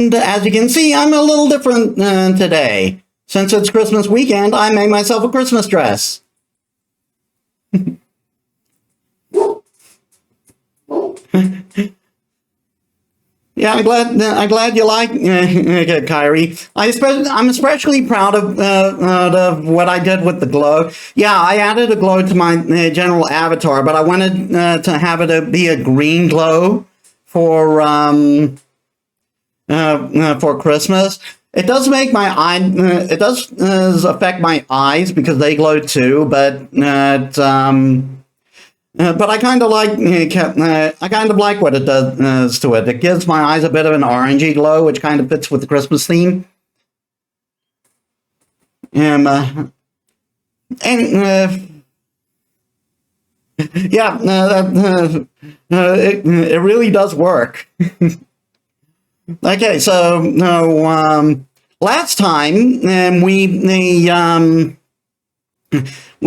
And as you can see, I'm a little different today. Since it's Christmas weekend, I made myself a Christmas dress. Yeah, I'm glad you like it, Kyrie. I'm especially proud of what I did with the glow. Yeah, I added a glow to my general avatar, but I wanted to have it be a green glow for Christmas. It does make my eye. It does affect my eyes because they glow too, but I kind of like what it does to it. It gives my eyes a bit of an orangey glow, which kind of fits with the Christmas theme. Yeah, it really does work. Okay, so last time we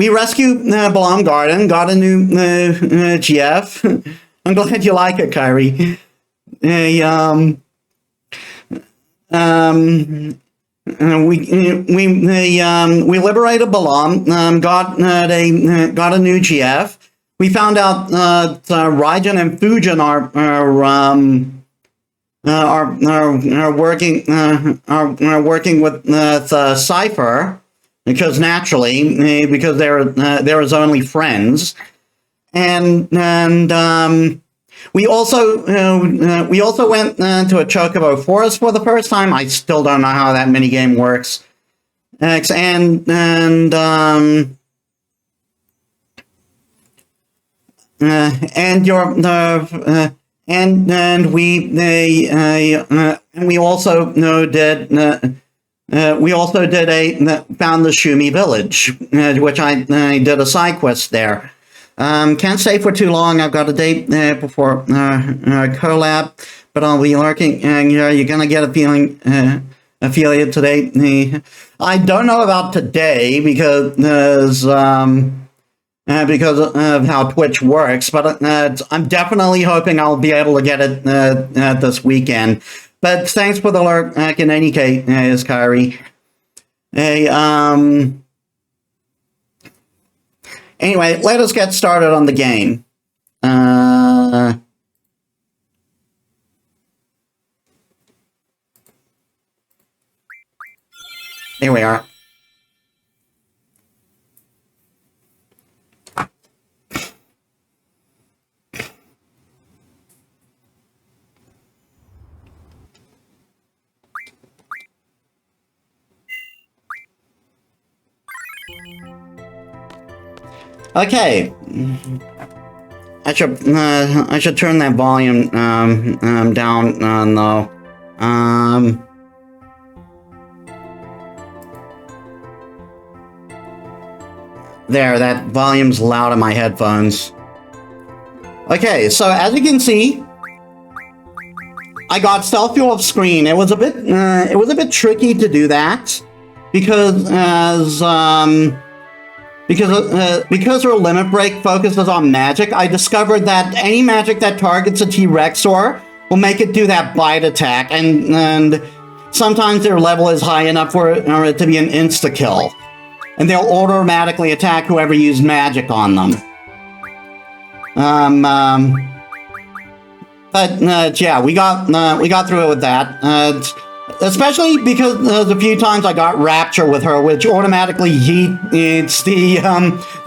rescued Trabia Garden, got a new GF. I'm glad you like it, Kyrie. We liberated Balam, got a new GF. We found out Raijin and Fujin are working with Cypher. Because naturally, because they're his only friends, and we also went to a Chocobo Forest for the first time. I still don't know how that minigame works, and we also did. We also found the Shumi village, which I did a side quest there. Can't stay for too long. I've got a date before collab, but I'll be lurking. And you're gonna get a feeling affiliate today. I don't know about today because of how Twitch works, but I'm definitely hoping I'll be able to get it this weekend. But thanks for the lurk in any case, Kyrie. Hey, anyway, let us get started on the game. Here we are. Okay, I should turn that volume down though. There, that volume's loud in my headphones. Okay, so as you can see, I got stealth view off screen. It was a bit tricky to do that because because her limit break focuses on magic, I discovered that any magic that targets a T-Rexor will make it do that bite attack, and sometimes their level is high enough for it to be an insta-kill, and they'll automatically attack whoever used magic on them. But yeah, we got through it with that. Especially because the few times I got Rapture with her, which automatically yeets the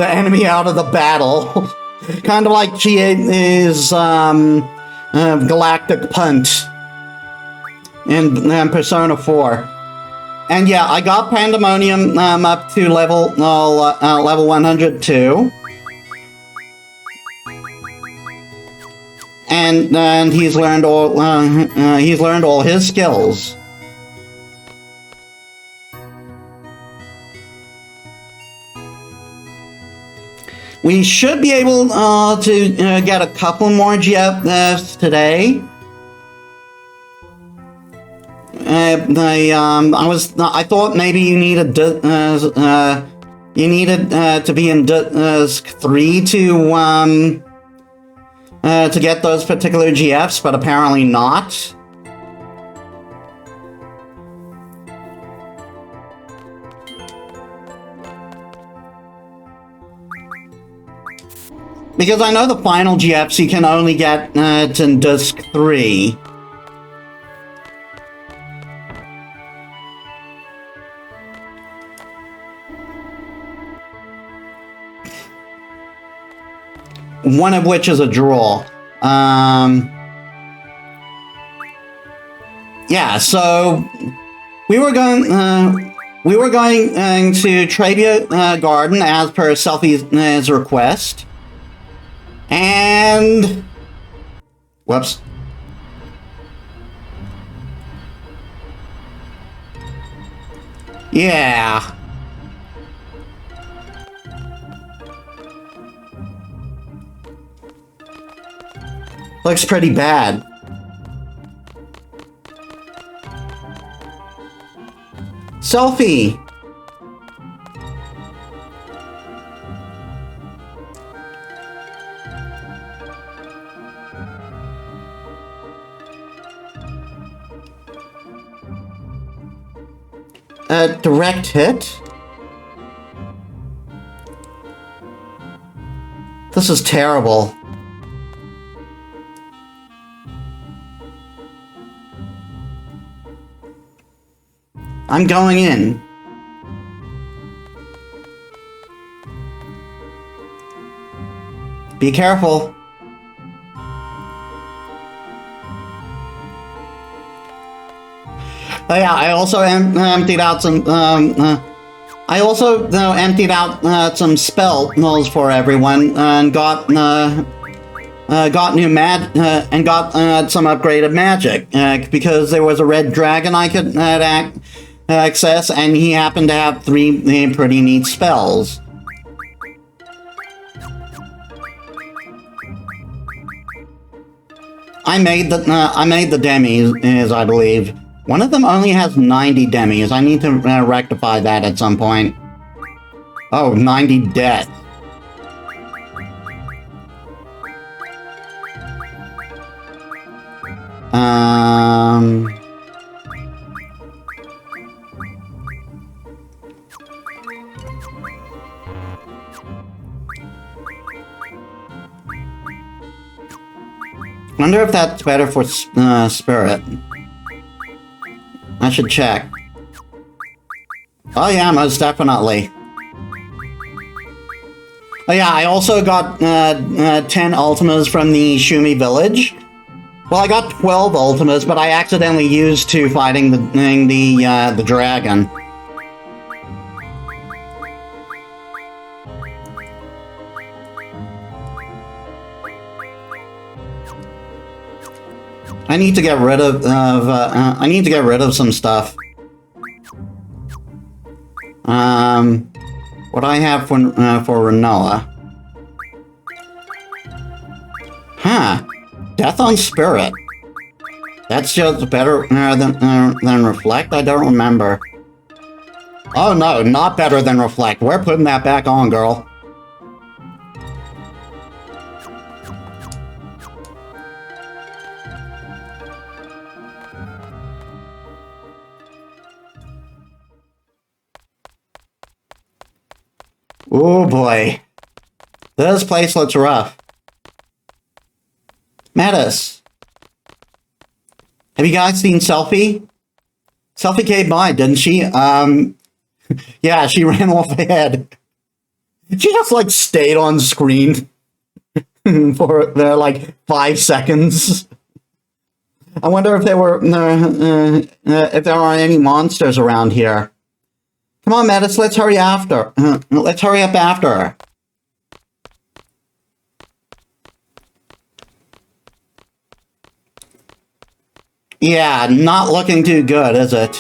enemy out of the battle. Kind of like she is Galactic Punt in Persona 4. And yeah, I got Pandemonium up to level 102. And he's learned all his skills. We should be able to get a couple more GFs today. I thought maybe you needed to be in Disc 3 to get those particular GFs, but apparently not. Because I know the final GFs you can only get to Disc 3. One of which is a draw. Yeah, so we were going to Trabia Garden as per Selfie's request, and whoops. Yeah. Looks pretty bad. Selfie! A direct hit? This is terrible. I'm going in. Be careful. Oh yeah, I also emptied out some. I also emptied out some spells for everyone and got new and got some upgraded magic because there was a red dragon I could access, and he happened to have 3 pretty neat spells. I made the demis, I believe. One of them only has 90 demis. I need to rectify that at some point. Oh, 90 deaths. Wonder if that's better for spirit. I should check. Oh yeah, most definitely. Oh yeah, I also got 10 ultimas from the Shumi village. Well, I got 12 ultimas, but I accidentally used 2 fighting the dragon. I need to get rid of some stuff. What do I have for Renoa? Huh. Death on Spirit. That's just better than Reflect? I don't remember. Oh no, not better than Reflect. We're putting that back on, girl. Oh boy. This place looks rough. Metis. Have you guys seen Selfie? Selfie came by, didn't she? Yeah, she ran off ahead. She just, like, stayed on screen for, like, 5 seconds. I wonder if there were, if there are any monsters around here. Come on, Metis, let's hurry after. Let's hurry up after her. Yeah, not looking too good, is it?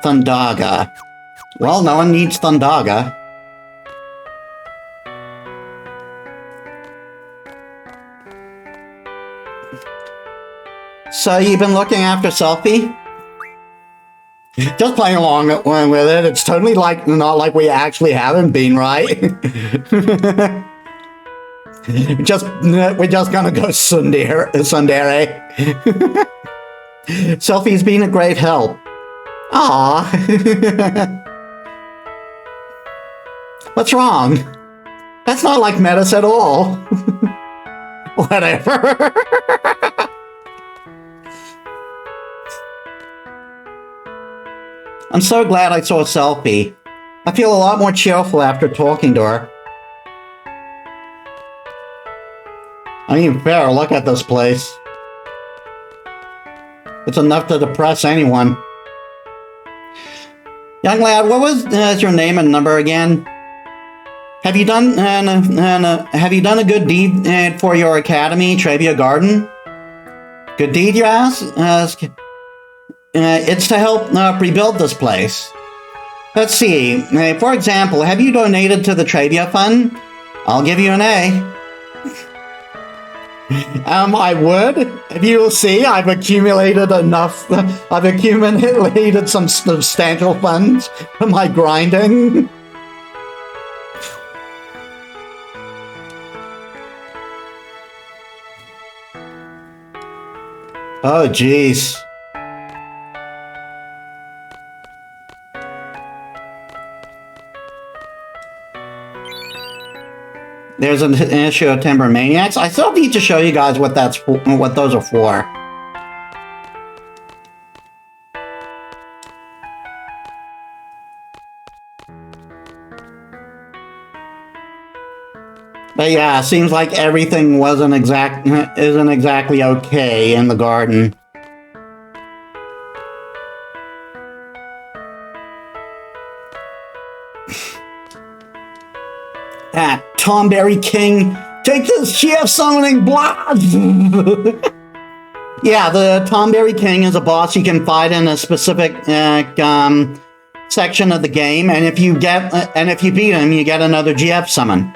Thundaga. Well, no one needs Thundaga. So you've been looking after Selfie? Just playing along with it. It's totally like not like we actually haven't been, right? We're just gonna go tsundere. Selfie's been a great help. Ah. What's wrong? That's not like Metis at all. Whatever. I'm so glad I saw Selfie. I feel a lot more cheerful after talking to her. I mean, fair, look at this place. It's enough to depress anyone. Young lad, what was your name and number again? Have you done a good deed for your academy, Trabia Garden? Good deed, you ask? It's to help rebuild this place. Let's see. For example, have you donated to the Trabia Fund? I'll give you an A. I would. If you'll see, I've accumulated enough. I've accumulated some substantial funds from my grinding. Oh, jeez. There's an issue of Timber Maniacs. I still need to show you guys what what those are for. But yeah, seems like everything isn't exactly okay in the garden. Tomberry King, take this GF summoning blood! Yeah, the Tomberry King is a boss you can fight in a specific section of the game, and if you beat him, you get another GF summon.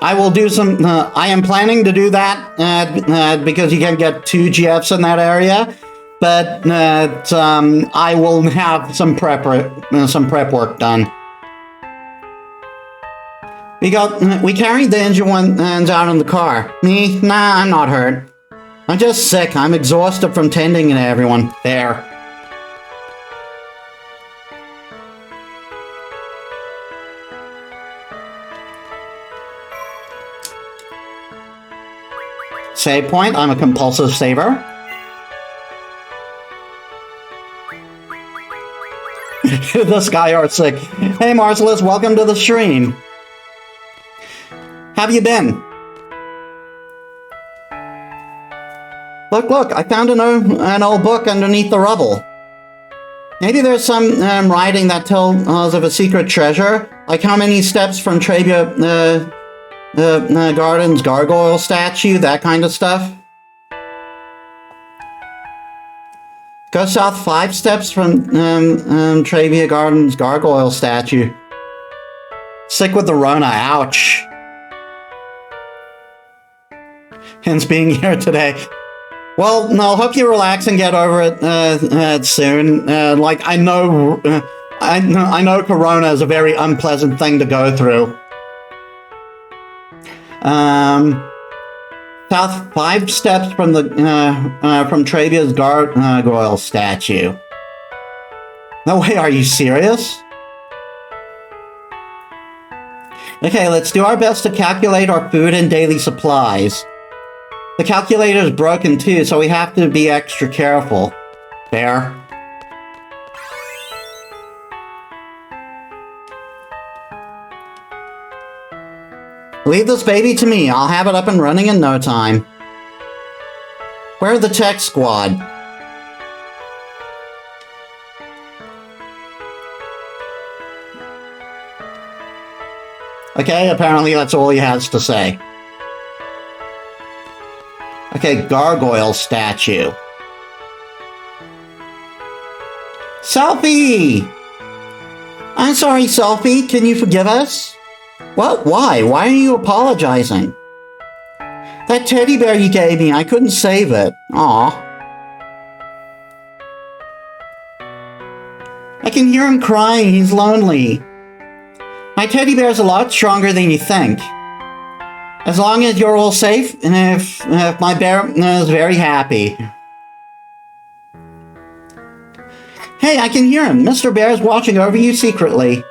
I will do some. I am planning to do that because you can get 2 GFs in that area, but I will have some prep work done. We carried the injured ones out in the car. Me? Nah, I'm not hurt. I'm just sick. I'm exhausted from tending to everyone. There. Save point. I'm a compulsive saver. This guy are sick. Hey, Marcellus, welcome to the stream. Have you been? Look, I found an old book underneath the rubble. Maybe there's some writing that tells of a secret treasure, like how many steps from Trabia Garden's gargoyle statue, that kind of stuff. Go south 5 steps from Trabia Garden's gargoyle statue. Sick with the Rona, ouch. Hence being here today. Well, no, hope you relax and get over it soon. Like I know Corona is a very unpleasant thing to go through. South 5 steps from the from Trabia's gargoyle statue. No way, are you serious? Okay, let's do our best to calculate our food and daily supplies. The calculator is broken too, so we have to be extra careful. There. Leave this baby to me. I'll have it up and running in no time. Where's the tech squad? Okay, apparently that's all he has to say. Okay, gargoyle statue. Selfie! I'm sorry, Selfie. Can you forgive us? What? Why? Why are you apologizing? That teddy bear you gave me, I couldn't save it. Aw. I can hear him crying. He's lonely. My teddy bear's a lot stronger than you think. As long as you're all safe, and if my bear is very happy. Hey, I can hear him. Mr. Bear's watching over you secretly.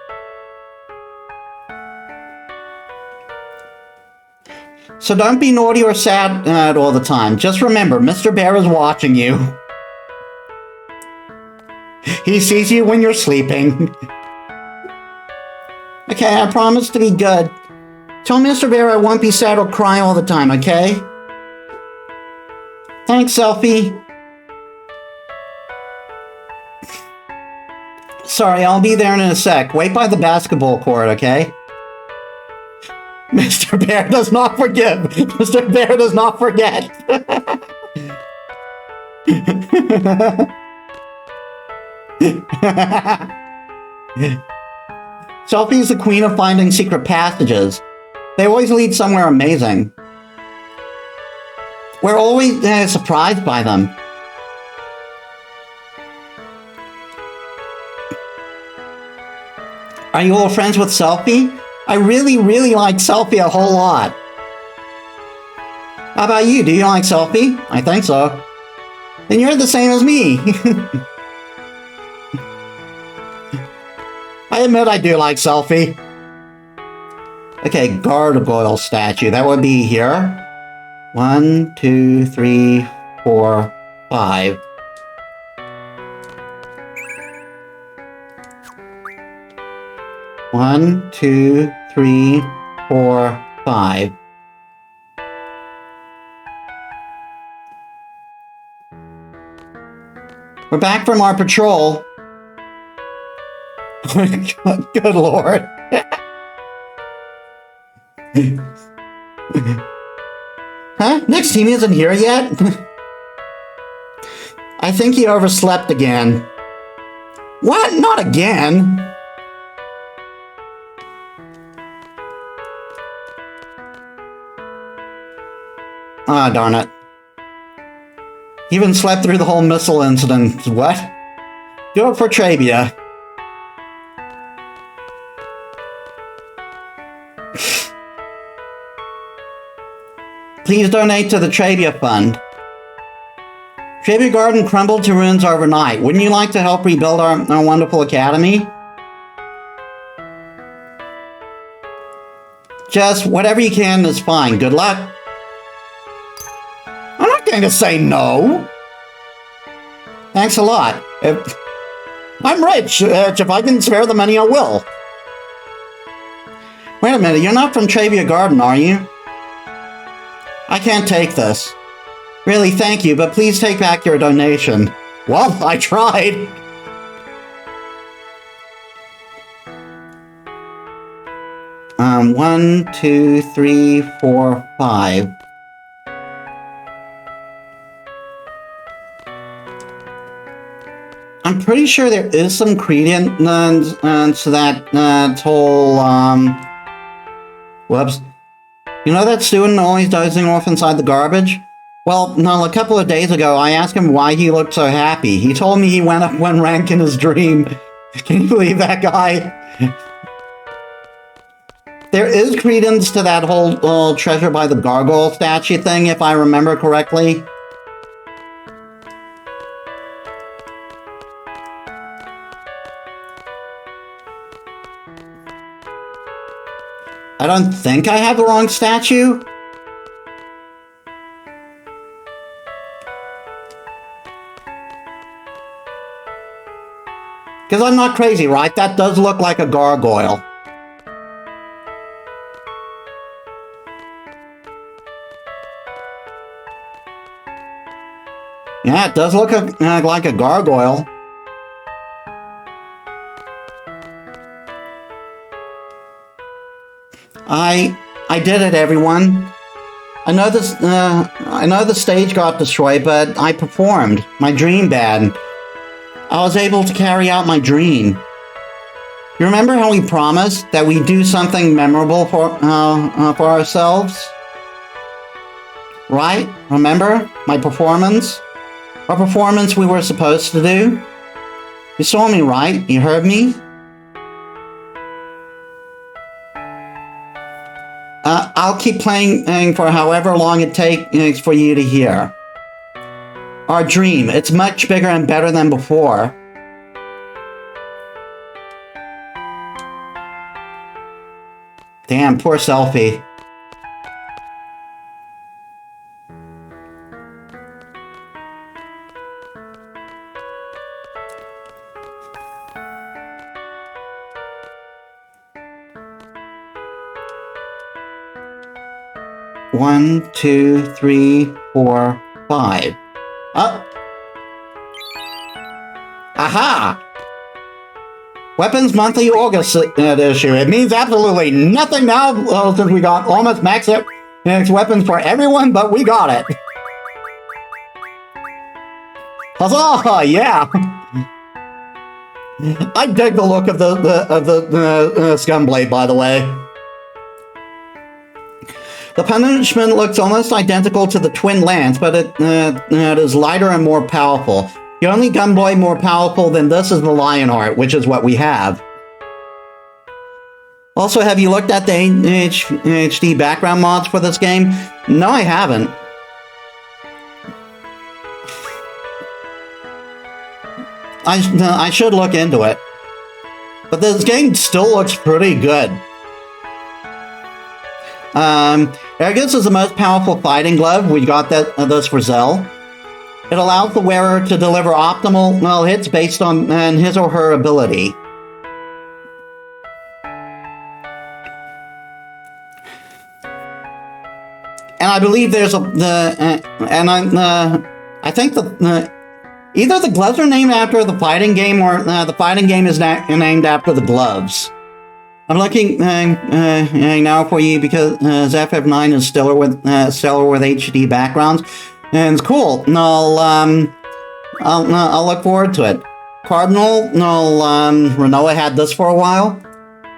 So don't be naughty or sad all the time. Just remember, Mr. Bear is watching you. He sees you when you're sleeping. Okay, I promise to be good. Tell Mr. Bear I won't be sad or cry all the time, okay? Thanks, Selfie. Sorry, I'll be there in a sec. Wait by the basketball court, okay? Mr. Bear does not forgive. Mr. Bear does not forget. Selfie is the queen of finding secret passages. They always lead somewhere amazing. We're always surprised by them. Are you all friends with Selfie? I really, really like Selfie a whole lot. How about you? Do you like Selfie? I think so. Then you're the same as me. I admit I do like Selfie. Okay, gargoyle statue. That would be here. 1, 2, 3, 4, 5. One, 2, 3, 4, 5. We're back from our patrol. Good lord. Huh? Next team isn't here yet? I think he overslept again. What? Not again? Ah, darn it. He even slept through the whole missile incident. What? Do it for Trabia. Please donate to the Trabia Fund. Trabia Garden crumbled to ruins overnight. Wouldn't you like to help rebuild our wonderful academy? Just whatever you can is fine. Good luck. I'm not going to say no. Thanks a lot. I'm rich. If I can spare the money, I will. Wait a minute. You're not from Trabia Garden, are you? I can't take this. Really, thank you, but please take back your donation. Well, I tried. One, 2, 3, 4, 5. I'm pretty sure there is some credence to that whole, whoops. You know that student always dozing off inside the garbage? Well, no, a couple of days ago, I asked him why he looked so happy. He told me he went up 1 rank in his dream. Can you believe that guy? There is credence to that whole treasure by the gargoyle statue thing, if I remember correctly. I don't think I have the wrong statue. Because I'm not crazy, right? That does look like a gargoyle. Yeah, it does look like a gargoyle. I did it, everyone. I know the stage got destroyed, but I performed my dream band. I was able to carry out my dream. You remember how we promised that we do something memorable for ourselves? Right? Remember my performance? Our performance we were supposed to do? You saw me, right? You heard me? I'll keep playing for however long it takes for you to hear. Our dream, it's much bigger and better than before. Damn, poor Selfie. One, two, three, four, five. Oh! Aha! Weapons Monthly August issue. It means absolutely nothing now since we got almost max weapons for everyone, but we got it. Huzzah! Yeah! I dig the look of the Scumblade, by the way. The punishment looks almost identical to the Twin Lance, but it is lighter and more powerful. The only Gunblade more powerful than this is the Lionheart, which is what we have. Also, have you looked at the HD background mods for this game? No, I haven't. I should look into it. But this game still looks pretty good. Argus is the most powerful fighting glove. We got this for Zell. It allows the wearer to deliver optimal hits based on his or her ability. And I believe there's I think either the gloves are named after the fighting game, or the fighting game is named after the gloves. I'm looking now for you because FF9 is stellar with HD backgrounds, and it's cool. And I'll look forward to it. Cardinal, Renoa had this for a while.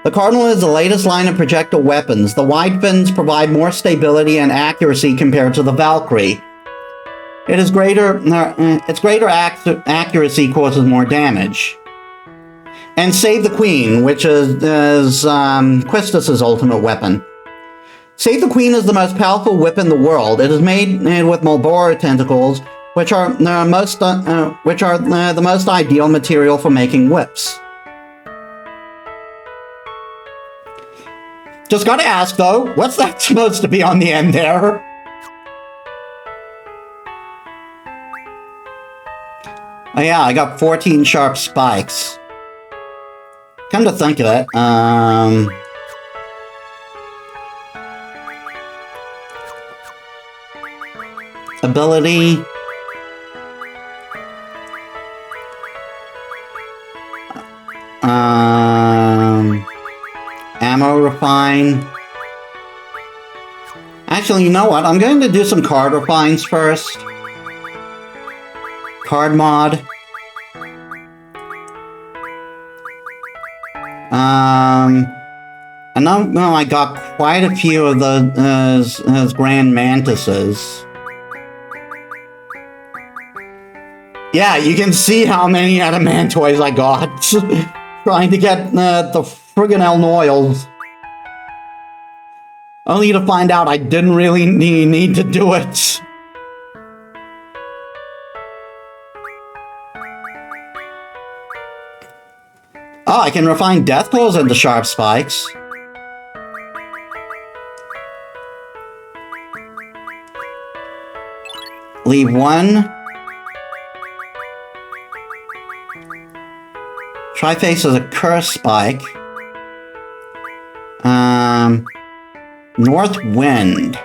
The Cardinal is the latest line of projectile weapons. The wide fins provide more stability and accuracy compared to the Valkyrie. Its greater accuracy causes more damage. And Save the Queen, which is Quistis' ultimate weapon. Save the Queen is the most powerful whip in the world. It is made with Mulbora tentacles, which are the most ideal material for making whips. Just gotta ask though, what's that supposed to be on the end there? Oh yeah, I got 14 sharp spikes. Come to think of it, ability. Ammo refine. Actually, you know what? I'm going to do some card refines first. Card mod. And now I got quite a few of those Grand Mantises. Yeah, you can see how many Adamantoids I got. Trying to get the friggin' Elnoils. Only to find out I didn't really need to do it. Oh, I can refine Death Claws into sharp spikes. Leave one. Triface is a curse spike. North Wind.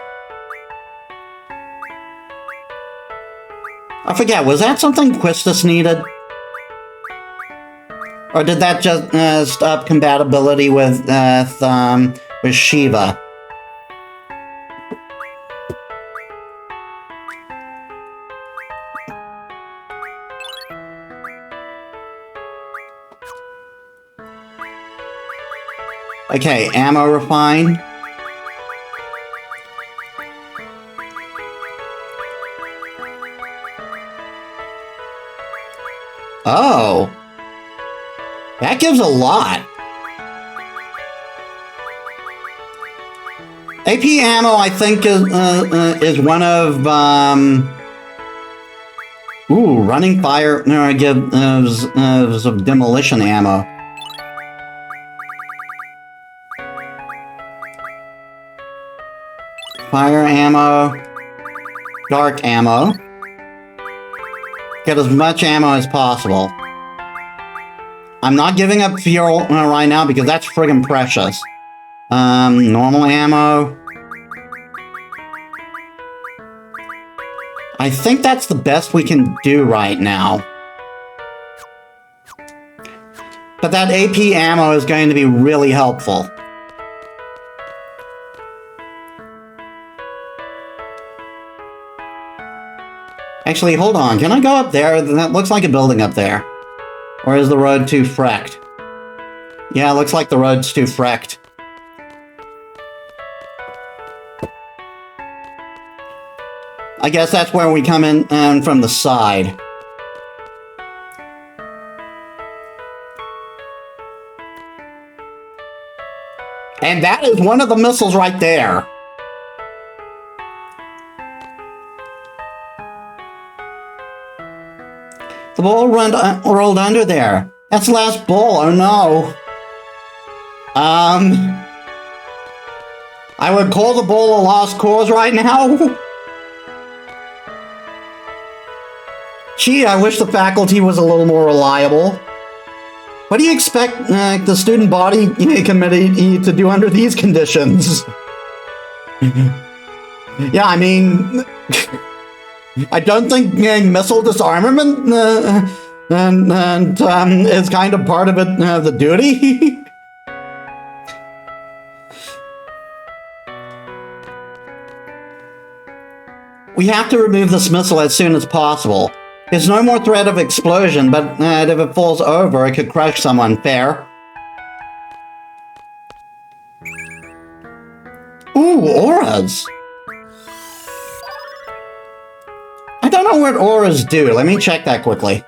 I forget, was that something Quistis needed? Or did that just stop compatibility with Shiva? Okay, ammo refine. Oh. That gives a lot. AP ammo, I think, is one of, running fire gives of demolition ammo. Fire ammo. Dark ammo. Get as much ammo as possible. I'm not giving up fuel right now because that's friggin' precious. Normal ammo. I think that's the best we can do right now. But that AP ammo is going to be really helpful. Actually, hold on. Can I go up there? That looks like a building up there. Or is the road too frecked? Yeah, it looks like the road's too frecked. I guess that's where we come in from the side. And that is one of the missiles right there. The ball rolled under there. That's the last ball. Oh no. I would call the ball a lost cause right now. Gee, I wish the faculty was a little more reliable. What do you expect the student body committee to do under these conditions? Yeah, I mean, I don't think missile disarmament is kind of part of it, the duty. We have to remove this missile as soon as possible. There's no more threat of explosion, but if it falls over, it could crush someone. Fair. Ooh, auras! I don't know what auras do. Let me check that quickly.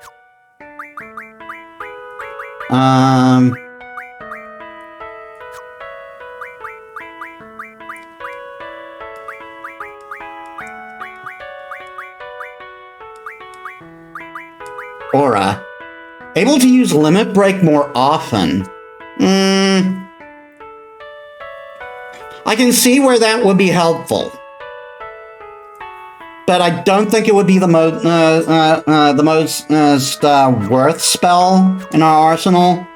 Aura. Able to use limit break more often. I can see where that would be helpful. But I don't think it would be the most worth spell in our arsenal.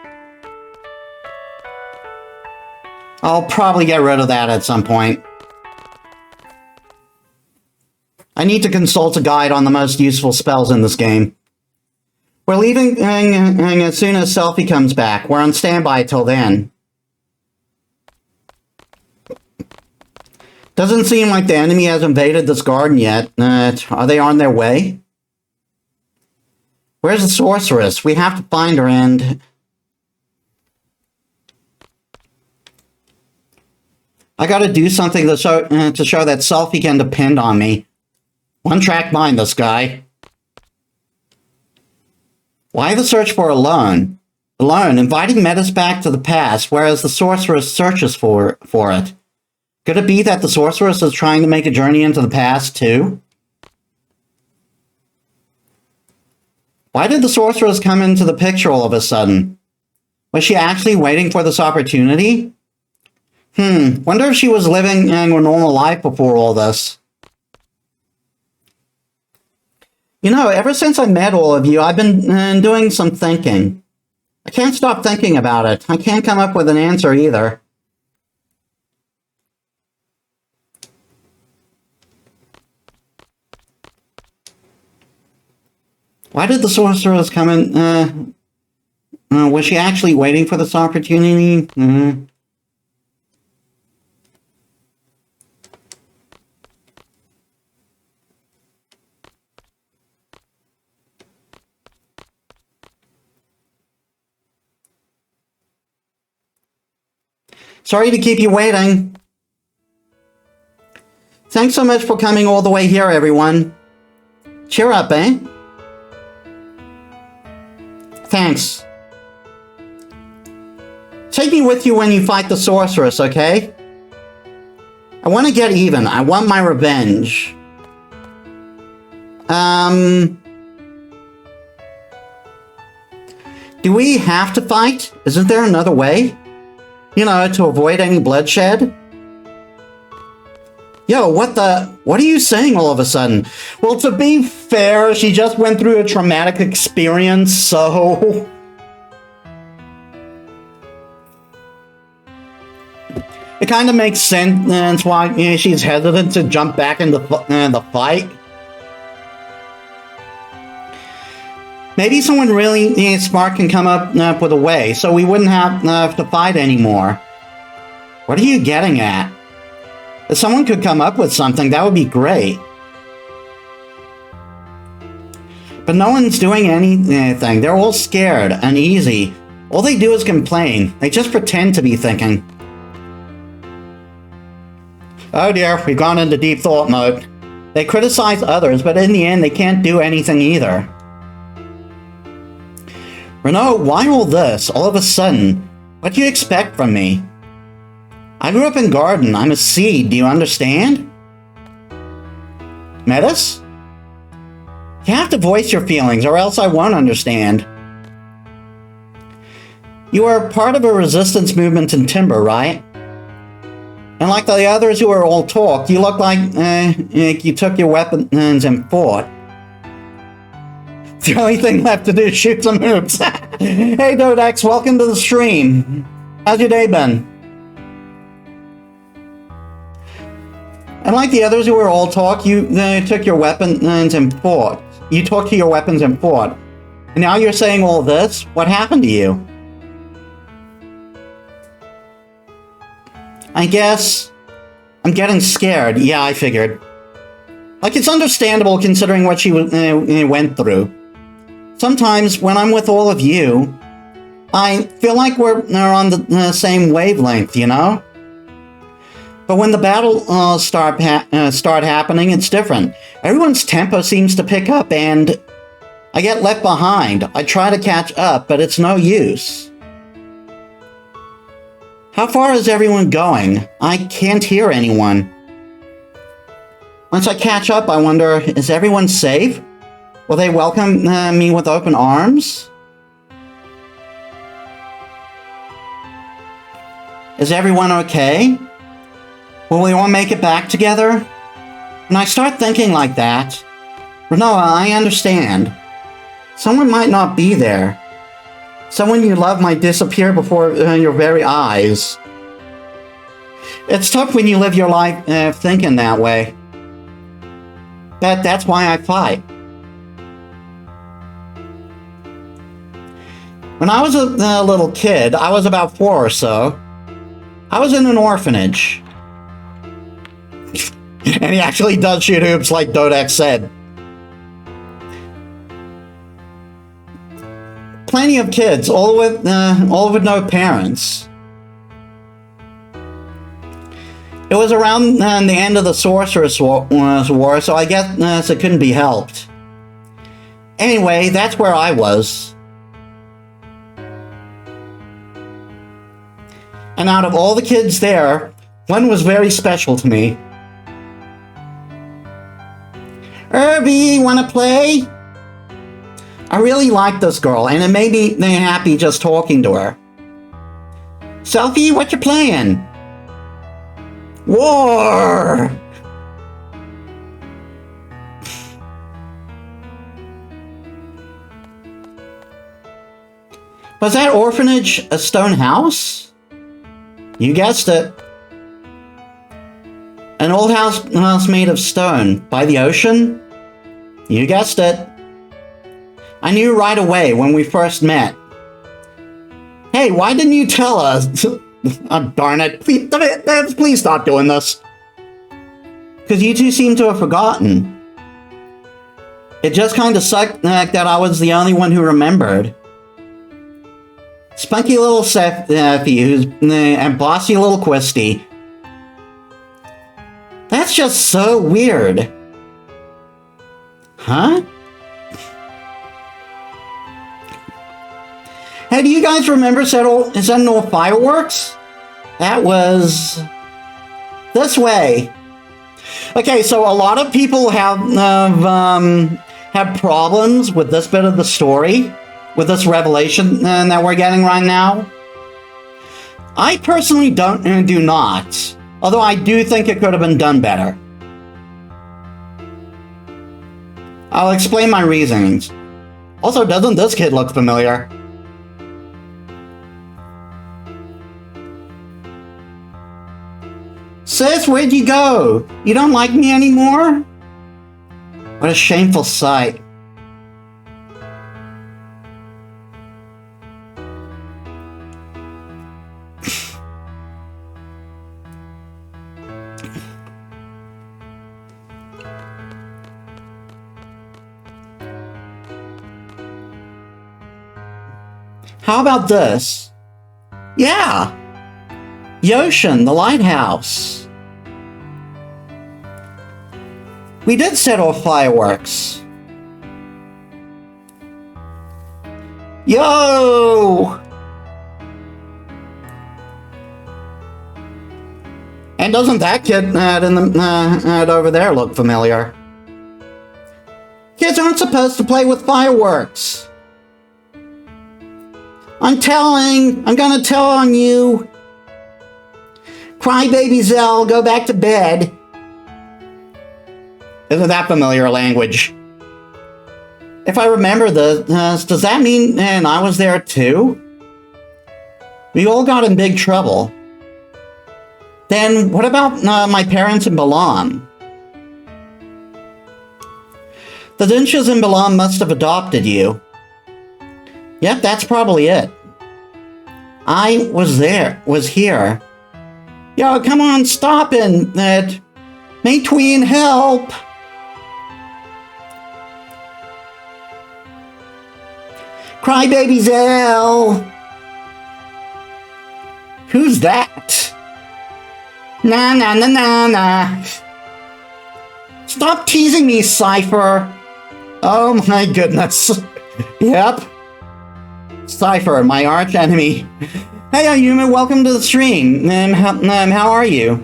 I'll probably get rid of that at some point. I need to consult a guide on the most useful spells in this game. We're leaving as soon as Selfie comes back. We're on standby till then. Doesn't seem like the enemy has invaded this garden yet. Are they on their way? Where's the sorceress? We have to find her and... I gotta do something to show that Selfie can depend on me. One-track mind, this guy. Why the search for a loan? A loan, inviting Metis back to the past, whereas the sorceress searches for it. Could it be that the sorceress is trying to make a journey into the past, too? Why did the sorceress come into the picture all of a sudden? Was she actually waiting for this opportunity? Wonder if she was living a normal life before all this. You know, ever since I met all of you, I've been doing some thinking. I can't stop thinking about it. I can't come up with an answer either. Why did the sorceress come in? Was she actually waiting for this opportunity? Sorry to keep you waiting. Thanks so much for coming all the way here, everyone. Cheer up, eh? Thanks. Take me with you when you fight the sorceress, okay? I want to get even. I want my revenge. Do we have to fight? Isn't there another way? You know, to avoid any bloodshed? Yo, what are you saying all of a sudden? Well, to be fair, she just went through a traumatic experience, so... It kind of makes sense, that's why she's hesitant to jump back into the fight. Maybe someone really smart can come up with a way, so we wouldn't have to fight anymore. What are you getting at? If someone could come up with something, that would be great. But no one's doing anything. They're all scared, uneasy. All they do is complain. They just pretend to be thinking. Oh dear, we've gone into deep thought mode. They criticize others, but in the end, they can't do anything either. Renault, why all this, all of a sudden? What do you expect from me? I grew up in Garden. I'm a seed, do you understand? Metis? You have to voice your feelings, or else I won't understand. You are part of a resistance movement in Timber, right? And like the others who are all talk, you look like you took your weapons and fought. The only thing left to do is shoot some hoops. Hey Dodex, welcome to the stream. How's your day been? And like the others who were all talk, you took your weapons and fought. You talked to your weapons and fought. And now you're saying all this? What happened to you? I guess I'm getting scared. Yeah, I figured. Like, it's understandable considering what she went through. Sometimes when I'm with all of you, I feel like we're on the same wavelength, you know? But when the battle start happening, it's different. Everyone's tempo seems to pick up and I get left behind. I try to catch up, but it's no use. How far is everyone going? I can't hear anyone. Once I catch up, I wonder, is everyone safe? Will they welcome me with open arms? Is everyone okay? Will we all make it back together? When I start thinking like that, Renoa, I understand. Someone might not be there. Someone you love might disappear before your very eyes. It's tough when you live your life thinking that way. That's why I fight. When I was a little kid, I was about 4 or so. I was in an orphanage. And he actually does shoot hoops like Dodex said. Plenty of kids, all with no parents. It was around the end of the Sorceress War, so I guess it couldn't be helped. Anyway, that's where I was. And out of all the kids there, one was very special to me. Irby, wanna play? I really liked this girl, and it made me happy just talking to her. Selfie, what you playing? War! Was that orphanage a stone house? You guessed it. An old house made of stone by the ocean? You guessed it. I knew right away when we first met. Hey, why didn't you tell us? Oh, darn it. Please stop doing this. Because you two seem to have forgotten. It just kind of sucked that I was the only one who remembered. Spunky little Seffi and bossy little Quisty. That's just so weird. Huh? Hey, do you guys remember setting off fireworks? That was this way. Okay, so a lot of people have problems with this bit of the story, with this revelation that we're getting right now. I personally do not. Although I do think it could have been done better. I'll explain my reasonings. Also, doesn't this kid look familiar? Sis, where'd you go? You don't like me anymore? What a shameful sight. How about this? Yeah! Yoshin, the lighthouse. We did set off fireworks. Yo! And doesn't that kid over there look familiar? Kids aren't supposed to play with fireworks. I'm gonna tell on you. Crybaby Zell, go back to bed. Isn't that familiar language? If I remember this, does that mean I was there too? We all got in big trouble. Then what about my parents in Balan? The Dinshas in Balan must have adopted you. Yep, that's probably it. I was here. Yo, come on, stop it. May Tween help. Crybaby Zell. Who's that? Nah. Stop teasing me, Cypher. Oh my goodness. Yep. Cypher, my arch enemy. Hey, Ayuma, welcome to the stream. How are you?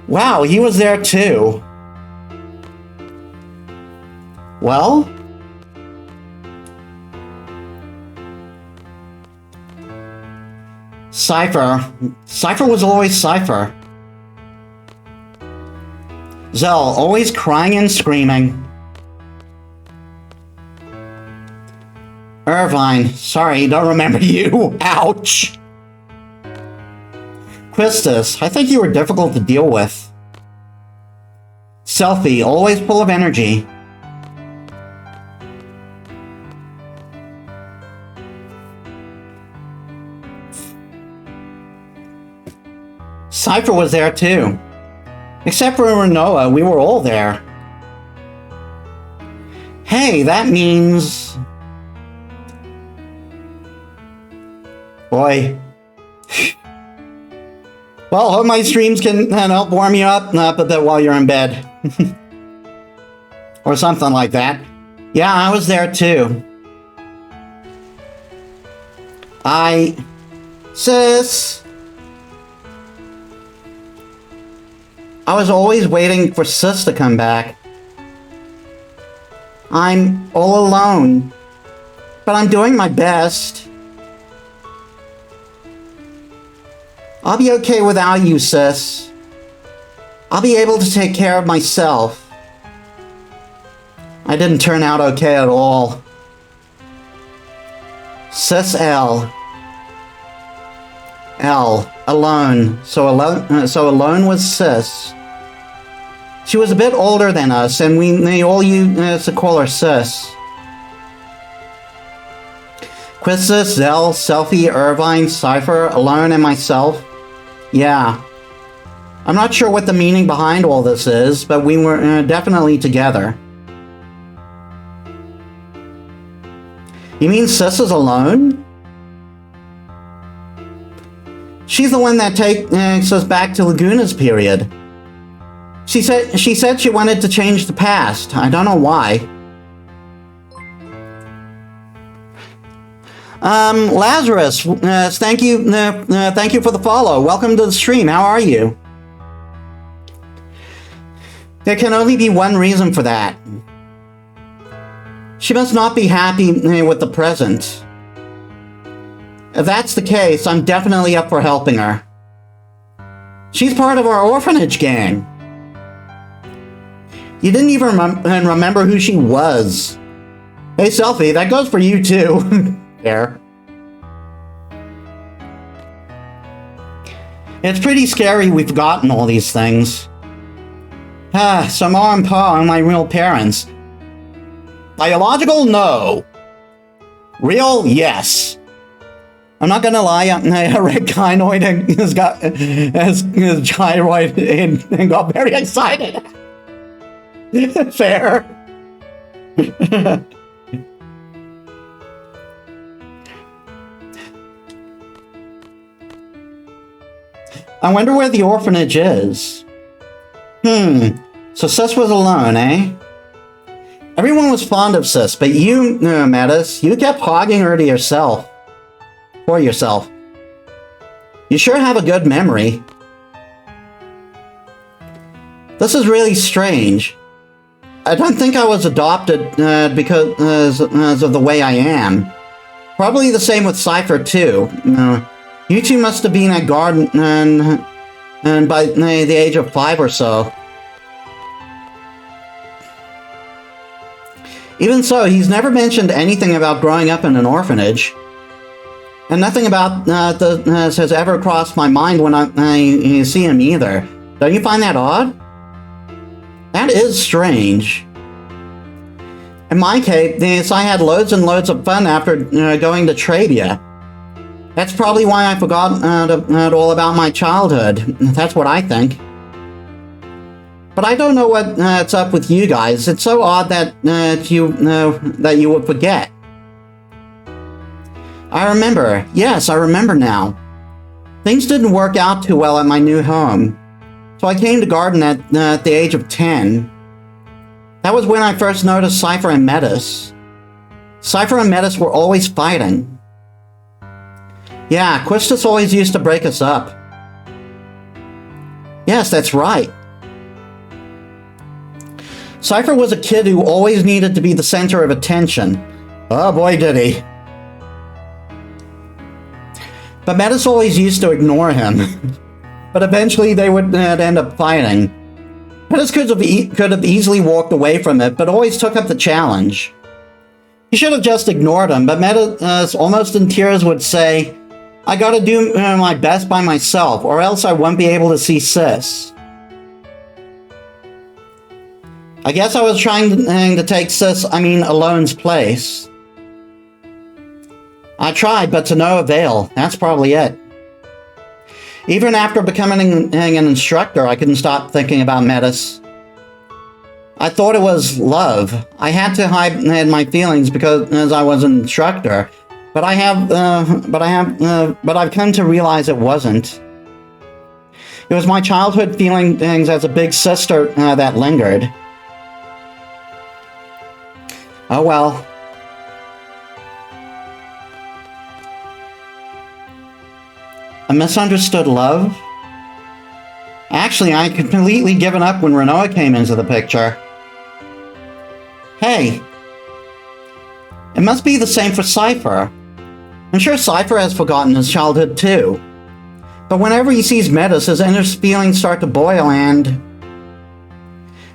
Wow, he was there too. Well? Cypher was always Cypher. Zell, always crying and screaming. Irvine, sorry, don't remember you. Ouch. Quistis, I think you were difficult to deal with. Selfie, always full of energy. Cypher was there too. Except for Renoa, we were all there. Hey, that means... Boy. Well, hope my streams can help warm you up, but that while you're in bed. Or something like that. Yeah, I was there too. Sis... I was always waiting for Sis to come back. I'm all alone, but I'm doing my best. I'll be okay without you, Sis. I'll be able to take care of myself. I didn't turn out okay at all. Sis L. Alone. So alone was Sis. She was a bit older than us, and we all used to call her Sis. Quistis, Zell, Selfie, Irvine, Cypher, Alone, and myself. Yeah. I'm not sure what the meaning behind all this is, but we were definitely together. You mean Sis is alone? She's the one that takes us back to Laguna's period. She said she wanted to change the past. I don't know why. Lazarus, thank you for the follow. Welcome to the stream. How are you? There can only be one reason for that. She must not be happy with the present. If that's the case, I'm definitely up for helping her. She's part of our orphanage gang. You didn't even remember who she was. Hey, Selfie, that goes for you too. There. It's pretty scary we've forgotten all these things. So Ma and Pa are my real parents. Biological, no. Real, yes. I'm not gonna lie, I read Gynoid and has gyroid and got very excited. Fair. I wonder where the orphanage is. So Sis was alone, eh? Everyone was fond of Sis, but you, Metis, you kept hogging her to yourself. For yourself. You sure have a good memory. This is really strange. I don't think I was adopted because of the way I am. Probably the same with Cypher too. You two must have been at Garden and by the age of 5 or so. Even so, he's never mentioned anything about growing up in an orphanage. And nothing about this has ever crossed my mind when I see him either. Don't you find that odd? That is strange. In my case, I had loads and loads of fun after going to Trabia. That's probably why I forgot all about my childhood. That's what I think. But I don't know what's up with you guys. It's so odd that you would forget. I remember. Yes, I remember now. Things didn't work out too well at my new home. So I came to Garden at the age of 10. That was when I first noticed Cypher and Metis. Cypher and Metis were always fighting. Yeah, Quistis always used to break us up. Yes, that's right. Cypher was a kid who always needed to be the center of attention. Oh boy, did he. But Metis always used to ignore him. But eventually they would end up fighting. Metis could have easily walked away from it, but always took up the challenge. He should have just ignored him, but Metis, almost in tears, would say, I gotta do my best by myself, or else I won't be able to see Sis. I guess I was trying to take Alone's place. I tried, but to no avail. That's probably it. Even after becoming an instructor, I couldn't stop thinking about Metis. I thought it was love. I had to hide my feelings because I was an instructor, but I've come to realize it wasn't. It was my childhood feelings as a big sister that lingered. Oh well. A misunderstood love? Actually, I had completely given up when Renoa came into the picture. Hey. It must be the same for Cypher. I'm sure Cypher has forgotten his childhood too. But whenever he sees Metis, his inner feelings start to boil and...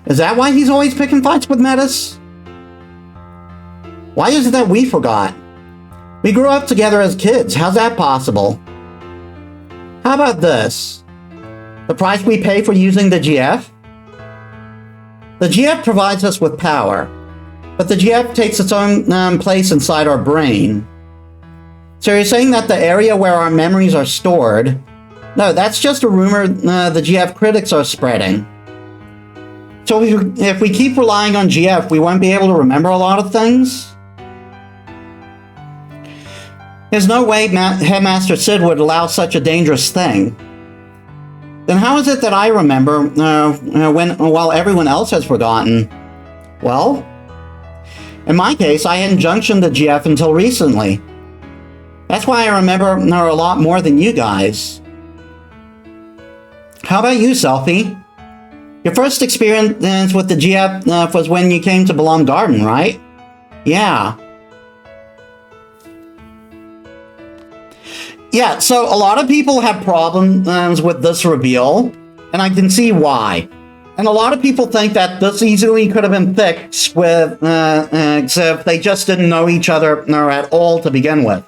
Is that why he's always picking fights with Metis? Why is it that we forgot? We grew up together as kids. How's that possible? How about this? The price we pay for using the GF? The GF provides us with power, but the GF takes its own place inside our brain. So you're saying that the area where our memories are stored... No, that's just a rumor the GF critics are spreading. So if we keep relying on GF, we won't be able to remember a lot of things? There's no way Headmaster Sid would allow such a dangerous thing. Then how is it that I remember while everyone else has forgotten? Well, in my case, I hadn't junctioned the GF until recently. That's why I remember a lot more than you guys. How about you, Selfie? Your first experience with the GF was when you came to Belong Garden, right? Yeah. Yeah, so a lot of people have problems with this reveal, and I can see why. And a lot of people think that this easily could have been fixed with, if they just didn't know each other at all to begin with.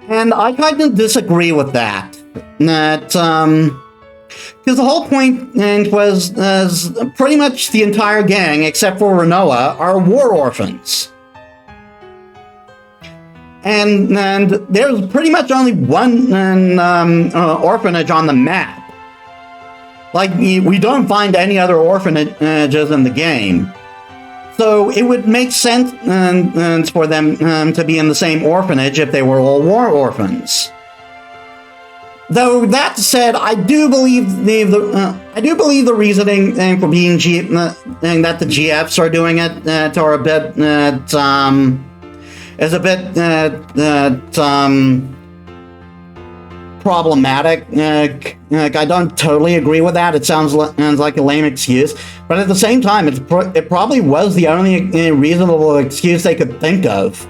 And I kind of disagree with that. Because the whole point was pretty much the entire gang, except for Renoa, are war orphans. And there's pretty much only one orphanage on the map. Like, we don't find any other orphanages in the game. So it would make sense for them to be in the same orphanage if they were all war orphans. Though that said, I do believe the reasoning for being that the GFs are doing it are a bit is a bit problematic. I don't totally agree with that. It sounds like a lame excuse, but at the same time, it probably was the only reasonable excuse they could think of.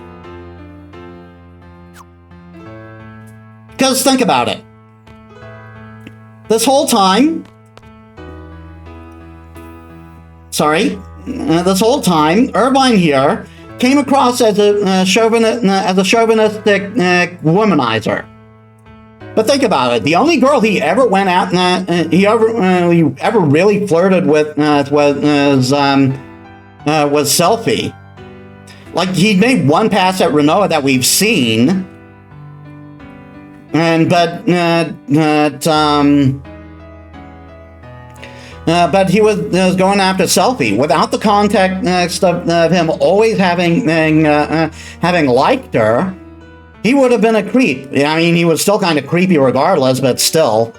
Because think about it. This whole time, Irvine here came across as a chauvinistic womanizer. But think about it. The only girl he ever went out he ever really flirted with was Selfie. Like, he made one pass at Renoa that we've seen, but he was going after Selfie without the context of him always having liked her. He would have been a creep. I mean, he was still kind of creepy regardless, but still.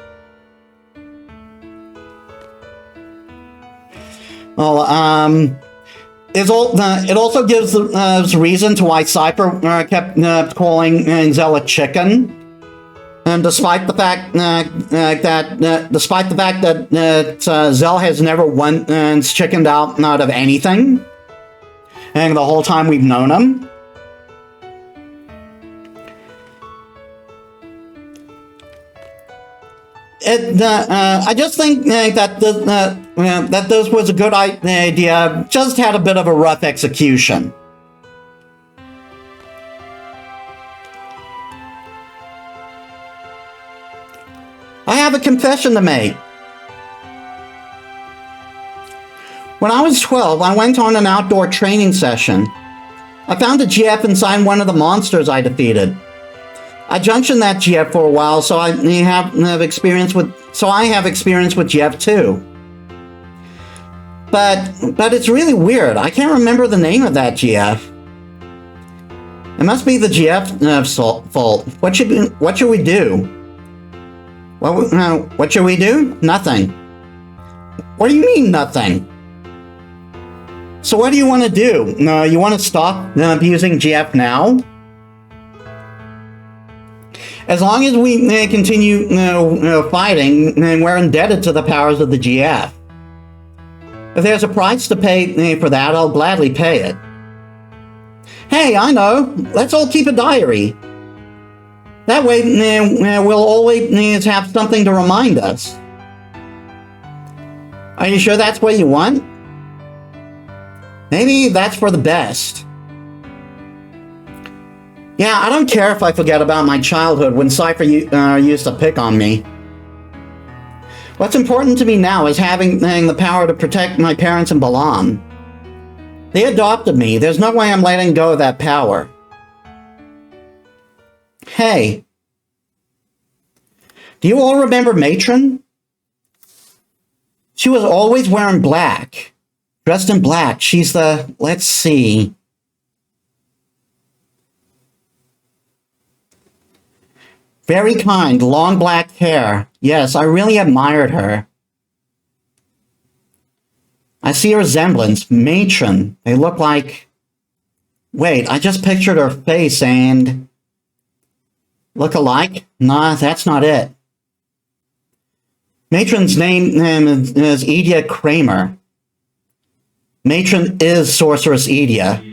Well, it also gives reason to why Cypher kept calling Zell a chicken, and despite the fact that Zell has never once chickened out of anything, and the whole time we've known him. I just think that this was a good idea, just had a bit of a rough execution. I have a confession to make. When I was 12, I went on an outdoor training session. I found a GF inside one of the monsters I defeated. I junctioned that GF for a while, so I have experience with GF too. But it's really weird. I can't remember the name of that GF. It must be the GF's fault. What should we do? What should we do? Nothing. What do you mean nothing? So what do you want to do? You want to stop abusing GF now? As long as we continue fighting, we're indebted to the powers of the GF. If there's a price to pay for that, I'll gladly pay it. Hey, I know. Let's all keep a diary. That way, we'll always have something to remind us. Are you sure that's what you want? Maybe that's for the best. Yeah, I don't care if I forget about my childhood when Cypher used to pick on me. What's important to me now is having the power to protect my parents and Balam. They adopted me. There's no way I'm letting go of that power. Hey. Do you all remember Matron? She was always wearing black. Dressed in black. She's the... let's see... very kind, long black hair. Yes, I really admired her. I see a resemblance. Matron. They look like... wait, I just pictured her face and... look alike? Nah, that's not it. Matron's name is Edia Kramer. Matron is Sorceress Edia.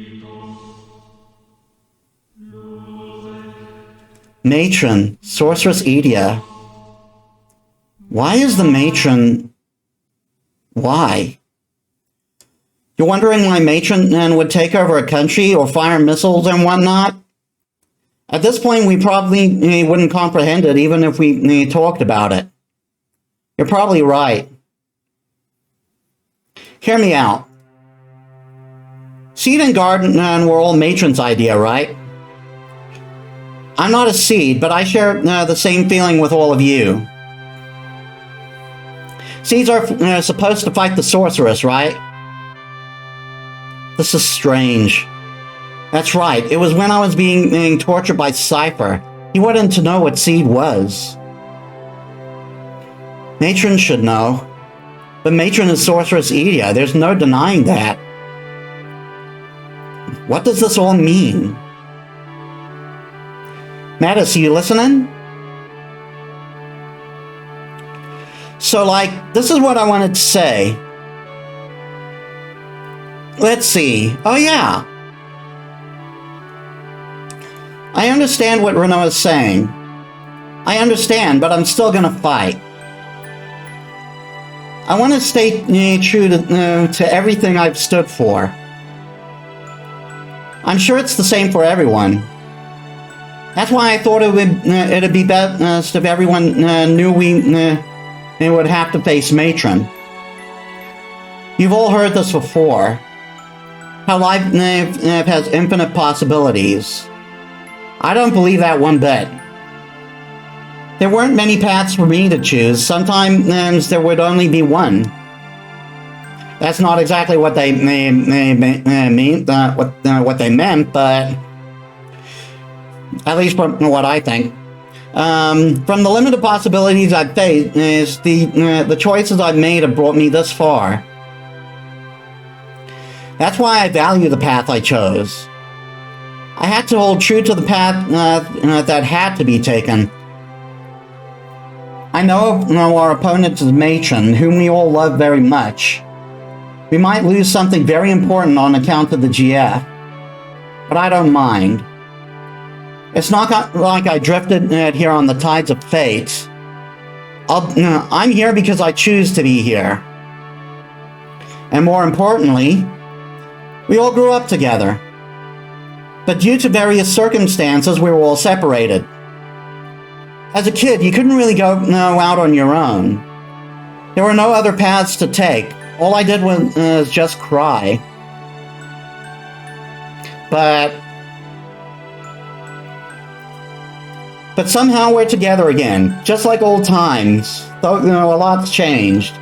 Matron, Sorceress Edia. Why is the matron... Why? You're wondering why matron would take over a country or fire missiles and whatnot? At this point, we probably wouldn't comprehend it even if we talked about it. You're probably right. Hear me out. Seed and garden were all matron's idea, right? I'm not a seed, but I share the same feeling with all of you. Seeds are supposed to fight the sorceress, right? This is strange. That's right, it was when I was being tortured by Cypher. He wanted to know what seed was. Matron should know. But Matron is Sorceress Edia, there's no denying that. What does this all mean? Metis, are you listening? So, this is what I wanted to say. Let's see. Oh, yeah. I understand what Renault is saying. I understand, but I'm still gonna fight. I want to stay true to everything I've stood for. I'm sure it's the same for everyone. That's why I thought it'd be best if everyone knew we would have to face Matron. You've all heard this before. How life has infinite possibilities. I don't believe that one bit. There weren't many paths for me to choose. Sometimes there would only be one. That's not exactly what they mean, what they meant, but at least from what I think. From the limited possibilities I've faced, is the choices I've made have brought me this far. That's why I value the path I chose. I had to hold true to the path that had to be taken. I know our opponent is Matron, whom we all love very much. We might lose something very important on account of the GF, but I don't mind. It's not like I drifted here on the tides of fate. I'm here because I choose to be here. And more importantly, we all grew up together. But due to various circumstances, we were all separated. As a kid, you couldn't really go out on your own. There were no other paths to take. All I did was just cry. But somehow we're together again, just like old times. Though a lot's changed.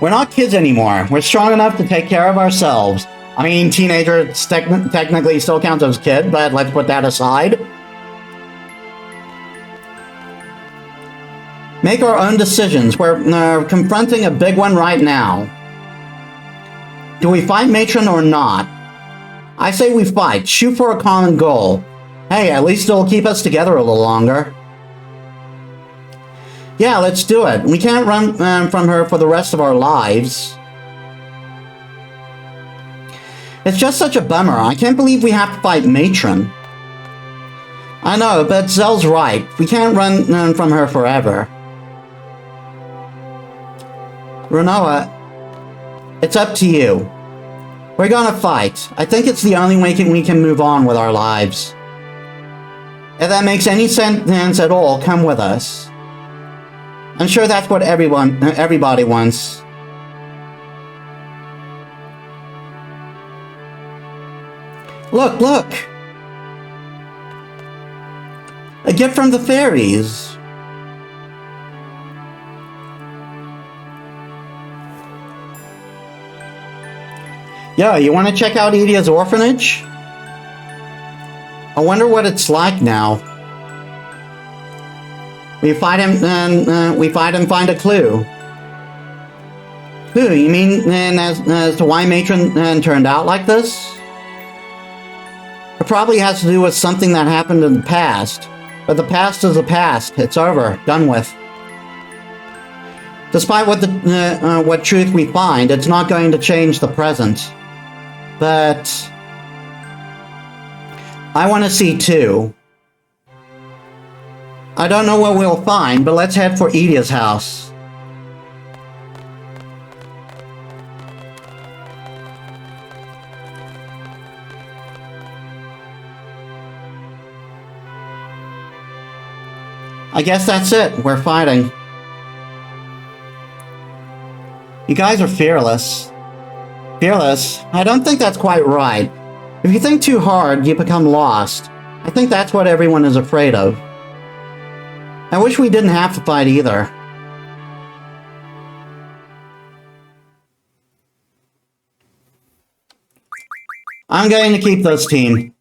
We're not kids anymore. We're strong enough to take care of ourselves. I mean, teenager technically still counts as kid, but let's put that aside. Make our own decisions. We're confronting a big one right now. Do we fight Matron or not? I say we fight. Shoot for a common goal. Hey, at least it'll keep us together a little longer. Yeah, let's do it. We can't run from her for the rest of our lives. It's just such a bummer. I can't believe we have to fight Matron. I know, but Zell's right. We can't run from her forever. Renoa, it's up to you. We're gonna fight. I think it's the only way we can move on with our lives. If that makes any sense at all, come with us. I'm sure that's what everybody wants. Look, look! A gift from the fairies. Yo, you want to check out Edia's orphanage? I wonder what it's like now. We fight him and find a clue. Clue? You mean as to why Matron turned out like this? It probably has to do with something that happened in the past. But the past is the past. It's over. Done with. Despite what truth we find, it's not going to change the present. But I want to see too. I don't know what we'll find, but let's head for Edia's house. I guess that's it. We're fighting. You guys are fearless. Fearless? I don't think that's quite right. If you think too hard, you become lost. I think that's what everyone is afraid of. I wish we didn't have to fight either. I'm going to keep this team.